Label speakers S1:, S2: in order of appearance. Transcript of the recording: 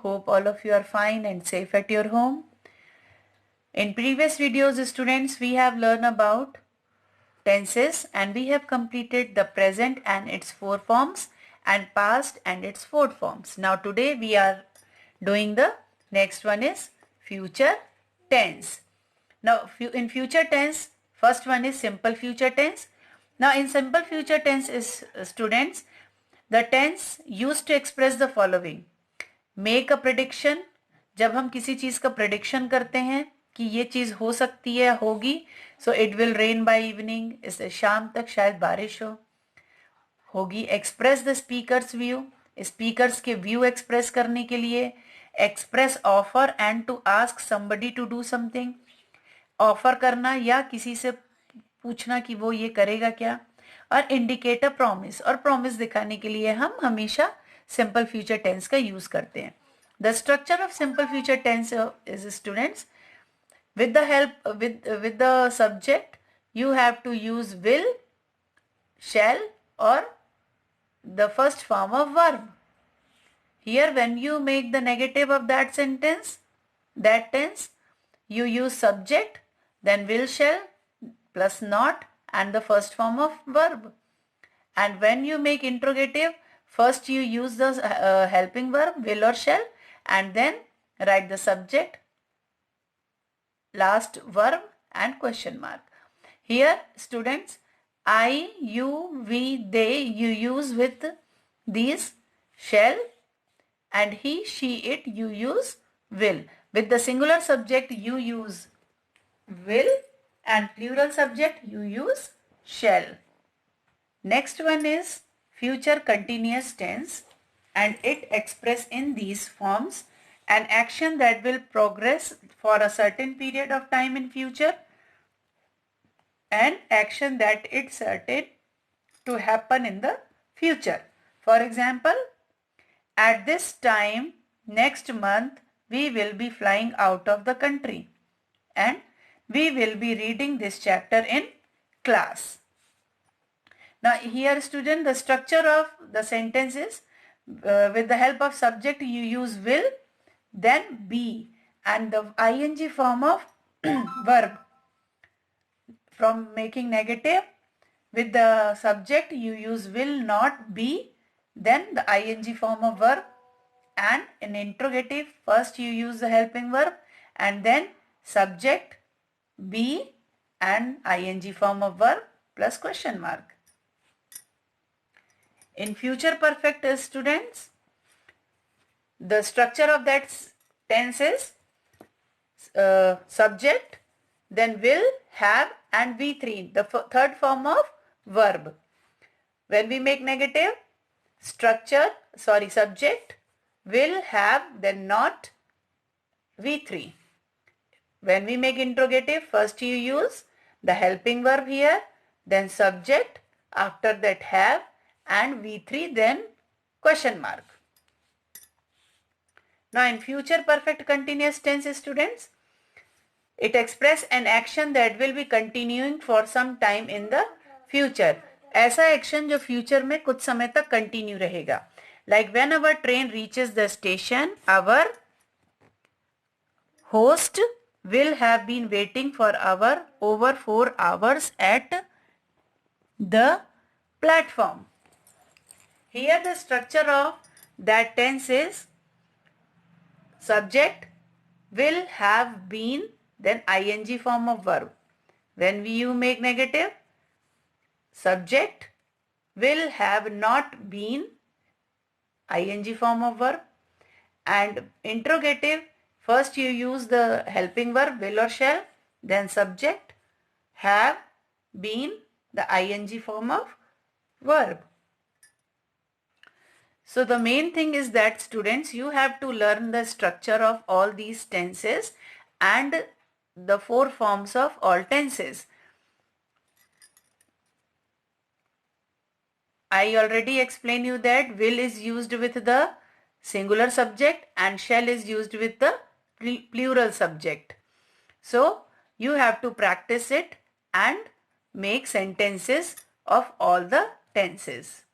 S1: Hope all of you are fine and safe at your home. In previous videos, students, we have learned about tenses and we have completed the present and its four forms and past and its four forms. Now today we are doing the next one is future tense. Now in future tense, first one is simple future tense. Now in simple future tense is students, the tense used to express the following. Make a prediction, जब हम किसी चीज का prediction करते हैं कि ये चीज हो सकती है, होगी, so it will rain by evening, इसे शाम तक शायद बारिश होगी. Express the speaker's view, speakers के view express करने के लिए. Express offer and to ask somebody to do something, offer करना या किसी से पूछना कि वो ये करेगा क्या. और indicate a promise, और promise दिखाने के लिए हम हमेशा simple future tense का use करते हैं. The structure of simple future tense is, students, with the help with the subject you have to use will, shall or the first form of verb. Here when you make the negative of that sentence, that tense, you use subject, then will, shall plus not and the first form of verb. And when you make interrogative, first you use the helping verb will or shall and then write the subject, last verb and question mark. Here students, I, you, we, they you use with these shall, and he, she, it you use will. With the singular subject you use will and plural subject you use shall. Next one is future continuous tense and it express in these forms an action that will progress for a certain period of time in future and action that it's certain to happen in the future. For example, at this time next month we will be flying out of the country and we will be reading this chapter in class. Now here student, the structure of the sentence is with the help of subject you use will, then be and the ing form of verb. From making negative, with the subject you use will, not, be, then the ing form of verb, and in interrogative first you use the helping verb and then subject, be and ing form of verb plus question mark. In future perfect students, the structure of that tense is subject, then will, have and V3, the third form of verb. When we make negative, subject, will, have, then not, V3. When we make interrogative, first you use the helping verb here, then subject, after that have and V3, then question mark. Now in future perfect continuous tense students, it express an action that will be continuing for some time in the future. ऐसा action जो future में कुछ समय तक continue रहेगा. Like when our train reaches the station, our host will have been waiting for over 4 hours at the platform. Here the structure of that tense is subject, will, have, been, then ing form of verb. When you make negative, subject, will, have, not, been, ing form of verb, and interrogative, first you use the helping verb will or shall, then subject, have, been, the ing form of verb. So the main thing is that students, you have to learn the structure of all these tenses and the four forms of all tenses. I already explained you that will is used with the singular subject and shall is used with the plural subject. So you have to practice it and make sentences of all the tenses.